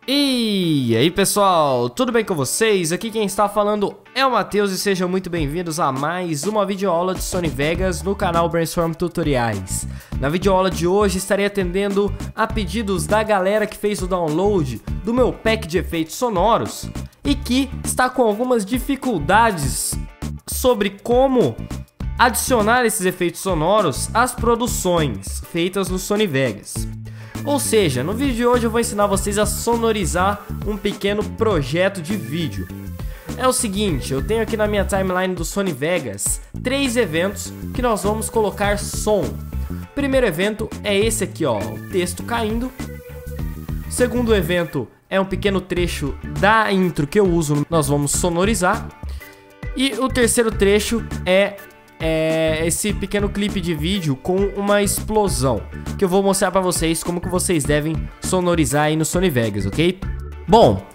E aí pessoal, tudo bem com vocês? Aqui quem está falando é o Matheus e sejam muito bem-vindos a mais uma videoaula de Sony Vegas no canal Brainstorm Tutoriais. Na videoaula de hoje estarei atendendo a pedidos da galera que fez o download do meu pack de efeitos sonoros e que está com algumas dificuldades sobre como adicionar esses efeitos sonoros às produções feitas no Sony Vegas. Ou seja, no vídeo de hoje eu vou ensinar vocês a sonorizar um pequeno projeto de vídeo. É o seguinte, eu tenho aqui na minha timeline do Sony Vegas 3 eventos que nós vamos colocar som. O primeiro evento é esse aqui, ó, o texto caindo. O segundo evento é um pequeno trecho da intro que eu uso, nós vamos sonorizar. E o terceiro trecho é esse pequeno clipe de vídeo com uma explosão, que eu vou mostrar pra vocês como que vocês devem sonorizar aí no Sony Vegas, ok? Bom,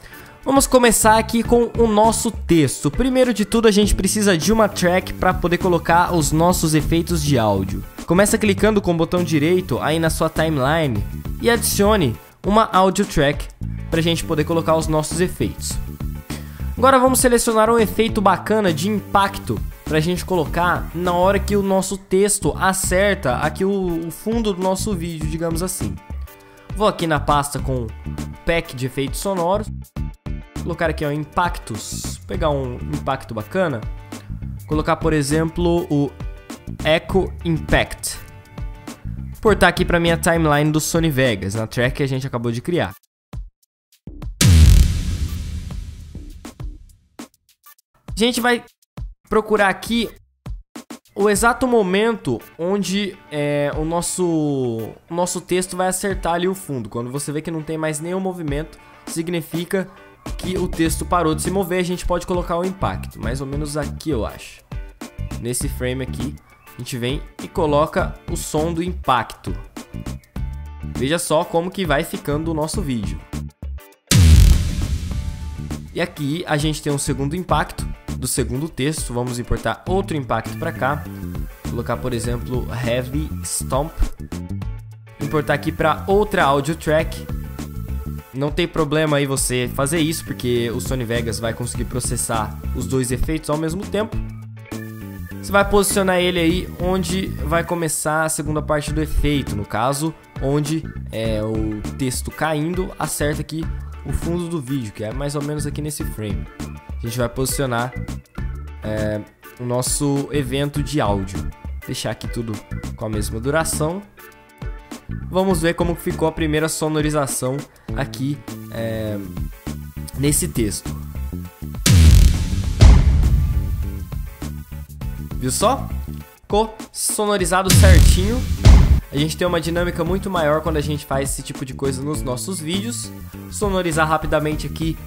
vamos começar aqui com o nosso texto. Primeiro de tudo a gente precisa de uma track para poder colocar os nossos efeitos de áudio. Começa clicando com o botão direito aí na sua timeline e adicione uma audio track pra gente poder colocar os nossos efeitos. Agora vamos selecionar um efeito bacana de impacto pra gente colocar na hora que o nosso texto acerta aqui o fundo do nosso vídeo, digamos assim. Vou aqui na pasta com pack de efeitos sonoros, colocar aqui ó, impactos, pegar um impacto bacana, colocar por exemplo o Echo Impact, portar aqui pra minha timeline do Sony Vegas, na track que a gente acabou de criar. A gente vai procurar aqui o exato momento onde o nosso texto vai acertar ali o fundo. Quando você vê que não tem mais nenhum movimento, significa que o texto parou de se mover. A gente pode colocar o impacto, mais ou menos aqui eu acho. Nesse frame aqui, a gente vem e coloca o som do impacto. Veja só como que vai ficando o nosso vídeo. E aqui a gente tem um segundo impacto do segundo texto. Vamos importar outro impacto para cá, colocar por exemplo Heavy Stomp, importar aqui para outra audio track. Não tem problema aí você fazer isso, porque o Sony Vegas vai conseguir processar os dois efeitos ao mesmo tempo. Você vai posicionar ele aí onde vai começar a segunda parte do efeito, no caso onde o texto caindo acerta aqui o fundo do vídeo, que é mais ou menos aqui nesse frame. A gente vai posicionar o nosso evento de áudio. Deixar aqui tudo com a mesma duração. Vamos ver como ficou a primeira sonorização aqui nesse texto. Viu só? Ficou sonorizado certinho. A gente tem uma dinâmica muito maior quando a gente faz esse tipo de coisa nos nossos vídeos. Sonorizar rapidamente aqui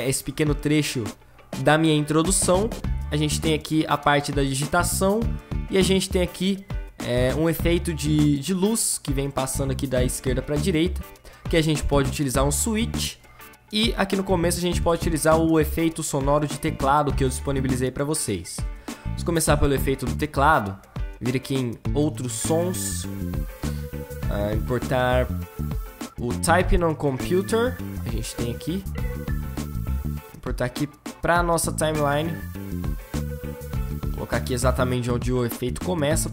esse pequeno trecho da minha introdução. A gente tem aqui a parte da digitação e a gente tem aqui um efeito de luz que vem passando aqui da esquerda para a direita, que a gente pode utilizar um switch, e aqui no começo a gente pode utilizar o efeito sonoro de teclado que eu disponibilizei para vocês. Vamos começar pelo efeito do teclado, vir aqui em outros sons, importar o Typing on Computer, a gente tem aqui, importar aqui para a nossa timeline, colocar aqui exatamente onde o efeito começa,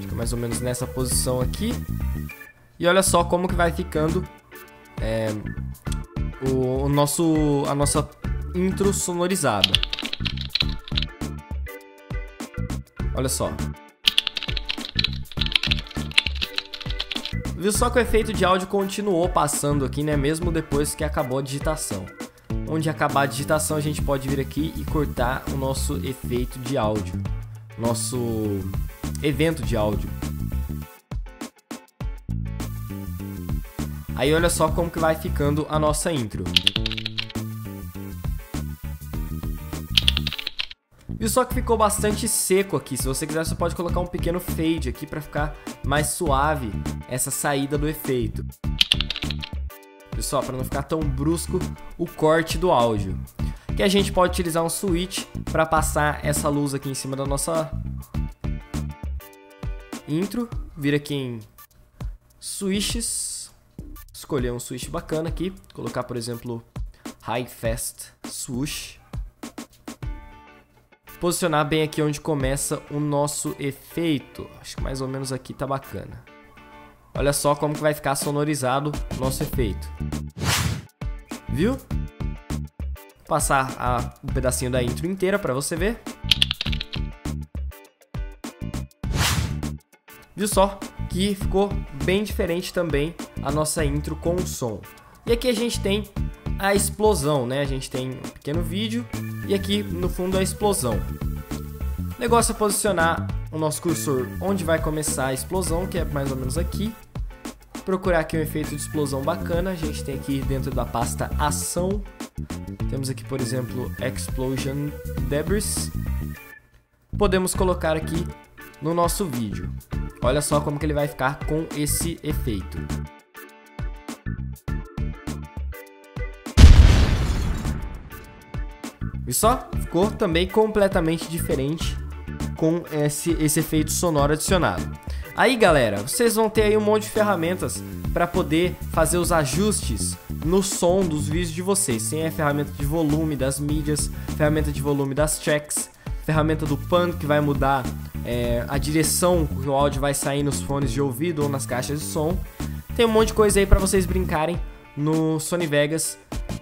fica mais ou menos nessa posição aqui, e olha só como que vai ficando a nossa intro sonorizada. Olha só. Viu só que o efeito de áudio continuou passando aqui, né? Mesmo depois que acabou a digitação. Onde acabar a digitação, a gente pode vir aqui e cortar o nosso efeito de áudio. Nosso evento de áudio. Aí olha só como que vai ficando a nossa intro. Viu só que ficou bastante seco aqui. Se você quiser, você pode colocar um pequeno fade aqui para ficar mais suave essa saída do efeito. Pessoal, para não ficar tão brusco o corte do áudio. Que a gente pode utilizar um switch para passar essa luz aqui em cima da nossa intro. Vir aqui em switches, escolher um swoosh bacana aqui, colocar, por exemplo, High Fast Swoosh. Posicionar bem aqui onde começa o nosso efeito. Acho que mais ou menos aqui tá bacana. Olha só como que vai ficar sonorizado o nosso efeito. Viu? Vou passar um pedacinho da intro inteira para você ver. Viu só que ficou bem diferente também a nossa intro com o som. E aqui a gente tem a explosão, né? A gente tem um pequeno vídeo e aqui no fundo a explosão. O negócio é posicionar o nosso cursor onde vai começar a explosão, que é mais ou menos aqui. Procurar aqui um efeito de explosão bacana. A gente tem aqui dentro da pasta ação. Temos aqui, por exemplo, Explosion Debris. Podemos colocar aqui no nosso vídeo. Olha só como que ele vai ficar com esse efeito. E só ficou também completamente diferente com esse efeito sonoro adicionado. Aí, galera, vocês vão ter aí um monte de ferramentas para poder fazer os ajustes no som dos vídeos de vocês. Tem a ferramenta de volume das mídias, ferramenta de volume das tracks, ferramenta do pan que vai mudar a direção que o áudio vai sair nos fones de ouvido ou nas caixas de som. Tem um monte de coisa aí para vocês brincarem no Sony Vegas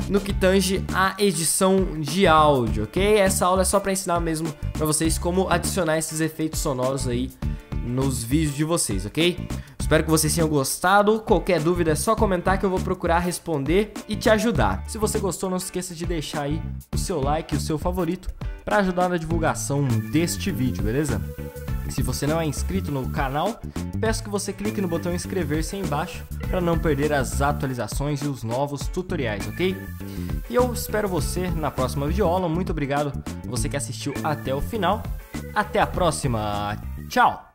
no que tange a edição de áudio, ok? Essa aula é só para ensinar mesmo para vocês como adicionar esses efeitos sonoros aí nos vídeos de vocês, ok? Espero que vocês tenham gostado. Qualquer dúvida é só comentar que eu vou procurar responder e te ajudar. Se você gostou, não se esqueça de deixar aí o seu like e o seu favorito para ajudar na divulgação deste vídeo, beleza? Se você não é inscrito no canal, peço que você clique no botão inscrever-se aí embaixo para não perder as atualizações e os novos tutoriais, ok? E eu espero você na próxima videoaula. Muito obrigado você que assistiu até o final. Até a próxima. Tchau!